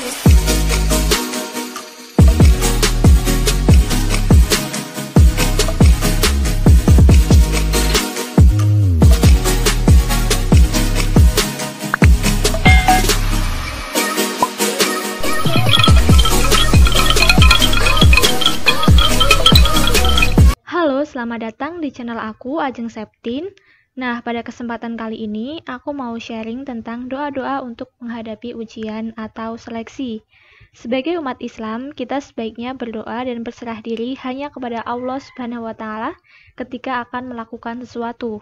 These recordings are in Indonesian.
Halo, selamat datang di channel aku, Ajeng Septin. Nah, pada kesempatan kali ini, aku mau sharing tentang doa-doa untuk menghadapi ujian atau seleksi. Sebagai umat Islam, kita sebaiknya berdoa dan berserah diri hanya kepada Allah Subhanahu wa Ta'ala ketika akan melakukan sesuatu.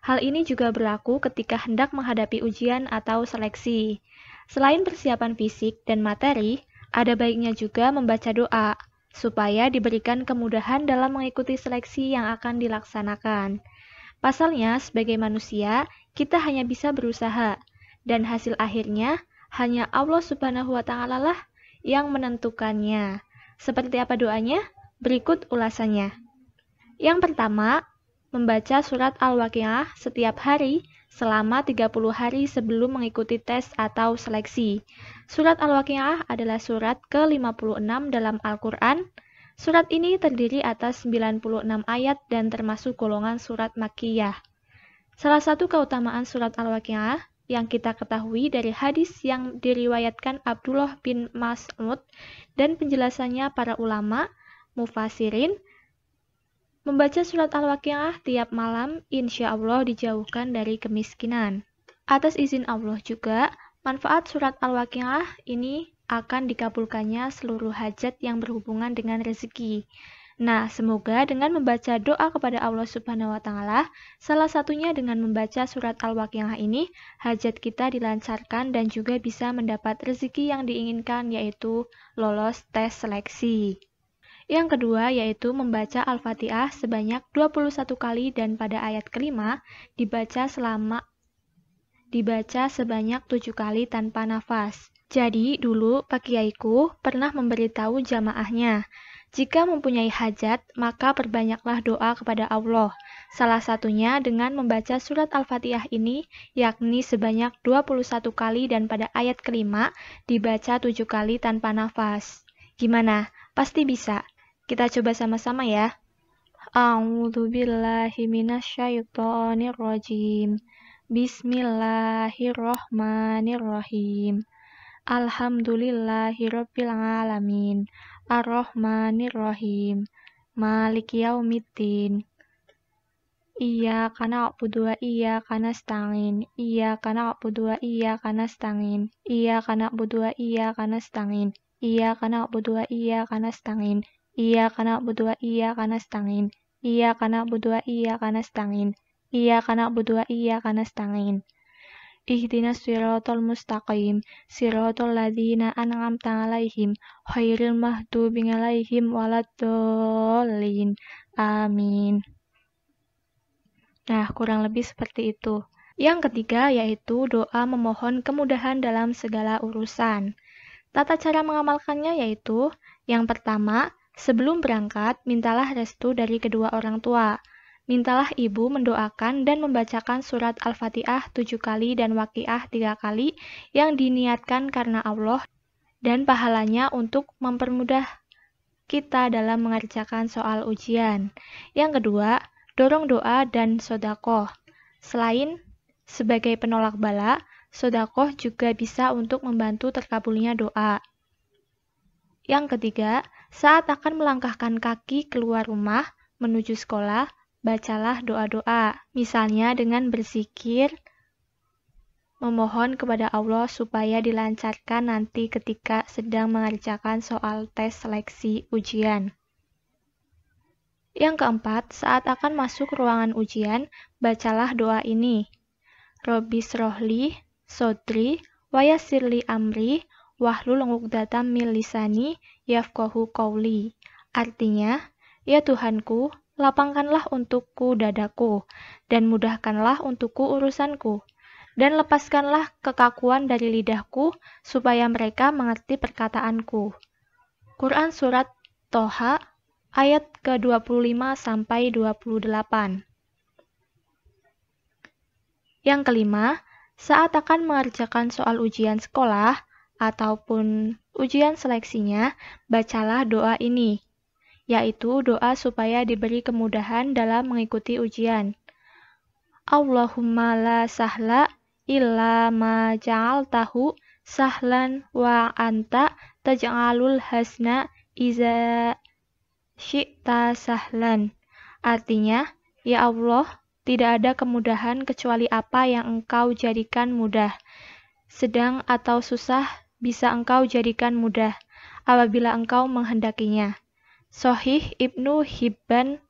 Hal ini juga berlaku ketika hendak menghadapi ujian atau seleksi. Selain persiapan fisik dan materi, ada baiknya juga membaca doa, supaya diberikan kemudahan dalam mengikuti seleksi yang akan dilaksanakan. Pasalnya, sebagai manusia, kita hanya bisa berusaha, dan hasil akhirnya hanya Allah Subhanahu wa Ta'ala lah yang menentukannya. Seperti apa doanya? Berikut ulasannya. Yang pertama, membaca surat Al-Waqiah setiap hari selama 30 hari sebelum mengikuti tes atau seleksi. Surat Al-Waqiah adalah surat ke-56 dalam Al-Quran. Surat ini terdiri atas 96 ayat dan termasuk golongan surat Makkiyah. Salah satu keutamaan surat Al-Waqiah yang kita ketahui dari hadis yang diriwayatkan Abdullah bin Mas'ud dan penjelasannya para ulama, mufassirin, membaca surat Al-Waqiah tiap malam insya Allah dijauhkan dari kemiskinan. Atas izin Allah juga, manfaat surat Al-Waqiah ini akan dikabulkannya seluruh hajat yang berhubungan dengan rezeki. Nah, semoga dengan membaca doa kepada Allah Subhanahu wa Ta'ala, salah satunya dengan membaca surat Al-Waqiah ini, hajat kita dilancarkan dan juga bisa mendapat rezeki yang diinginkan, yaitu lolos tes seleksi. Yang kedua yaitu membaca Al-Fatihah sebanyak 21 kali dan pada ayat kelima dibaca sebanyak 7 kali tanpa nafas. Jadi dulu Pak Kiaiku pernah memberitahu jamaahnya, jika mempunyai hajat maka perbanyaklah doa kepada Allah. Salah satunya dengan membaca surat Al-Fatihah ini, yakni sebanyak 21 kali dan pada ayat kelima dibaca 7 kali tanpa nafas. Gimana? Pasti bisa. Kita coba sama-sama ya. A'udzubillahi minasyaitonirrajim. Bismillahirrahmanirrahim. Alhamdulillahirabbil alamin. Arrahmanirrahim. Maliki yaumiddin. Iyyaka na'budu wa iyyaka nasta'in. Iyyaka na'budu wa iyyaka nasta'in. Iyyaka na'budu wa iyyaka nasta'in. Iyyaka na'budu wa iyyaka nasta'in. Iyyaka na'budu wa iyyaka nasta'in. Iyyaka na'budu wa iyyaka nasta'in. Iyyaka na'budu wa iyyaka nasta'in. Ihdinas siratal mustaqim, siratal ladzina an'amta 'alaihim, ghairil maghdubi 'alaihim waladdallin. Amin. Nah, kurang lebih seperti itu. Yang ketiga yaitu doa memohon kemudahan dalam segala urusan. Tata cara mengamalkannya yaitu, yang pertama, sebelum berangkat, mintalah restu dari kedua orang tua. Mintalah ibu mendoakan dan membacakan surat Al-Fatihah 7 kali dan Waqiah 3 kali yang diniatkan karena Allah dan pahalanya untuk mempermudah kita dalam mengerjakan soal ujian. Yang kedua, dorong doa dan sodakoh. Selain sebagai penolak bala, sodakoh juga bisa untuk membantu terkabulnya doa. Yang ketiga, saat akan melangkahkan kaki keluar rumah menuju sekolah, bacalah doa-doa. Misalnya dengan berzikir, memohon kepada Allah supaya dilancarkan nanti ketika sedang mengerjakan soal tes seleksi ujian. Yang keempat, saat akan masuk ruangan ujian, bacalah doa ini. Robbisrohli, sodri, wayassirli amri, wahlul 'uqdatam min lisani yafqahu qauli. Artinya, ya Tuhanku, lapangkanlah untukku dadaku, dan mudahkanlah untukku urusanku, dan lepaskanlah kekakuan dari lidahku, supaya mereka mengerti perkataanku. Quran Surat Toha, ayat ke-25 sampai 28. Yang kelima, saat akan mengerjakan soal ujian sekolah, ataupun ujian seleksinya, bacalah doa ini, yaitu doa supaya diberi kemudahan dalam mengikuti ujian. Allahumma la sahla illa ma ja'altahu sahlan wa anta taj'alul hasna iza syi'ta sahlan. Artinya, ya Allah, tidak ada kemudahan kecuali apa yang Engkau jadikan mudah. Sedang atau susah bisa Engkau jadikan mudah apabila Engkau menghendakinya. Shahih Ibnu Hibban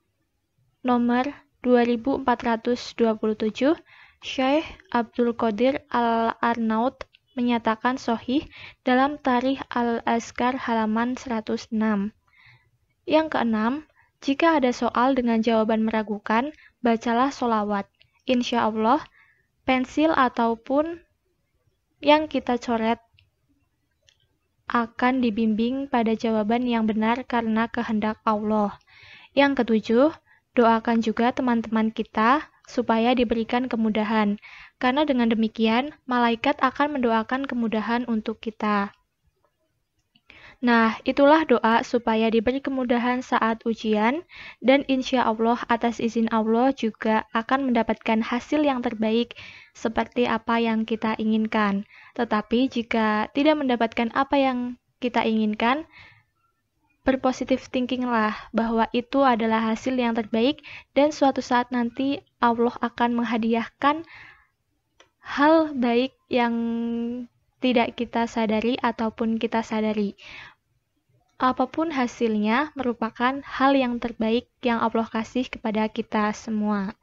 nomor 2427, Syekh Abdul Qadir Al-Arnaut menyatakan sahih dalam Tarikh Al-Azkar halaman 106. Yang keenam, jika ada soal dengan jawaban meragukan, bacalah sholawat. Insya Allah, pensil ataupun yang kita coret akan dibimbing pada jawaban yang benar karena kehendak Allah. Yang ketujuh, doakan juga teman-teman kita supaya diberikan kemudahan, karena dengan demikian, malaikat akan mendoakan kemudahan untuk kita. Nah, itulah doa supaya diberi kemudahan saat ujian, dan insya Allah atas izin Allah juga akan mendapatkan hasil yang terbaik seperti apa yang kita inginkan. Tetapi jika tidak mendapatkan apa yang kita inginkan, berpositif thinkinglah bahwa itu adalah hasil yang terbaik dan suatu saat nanti Allah akan menghadiahkan hal baik yang tidak kita sadari ataupun kita sadari. Apapun hasilnya merupakan hal yang terbaik yang Allah kasih kepada kita semua.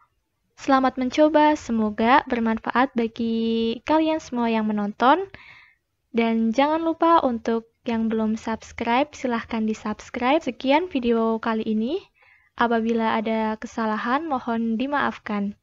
Selamat mencoba, semoga bermanfaat bagi kalian semua yang menonton. Dan jangan lupa untuk yang belum subscribe, silahkan di-subscribe. Sekian video kali ini. Apabila ada kesalahan, mohon dimaafkan.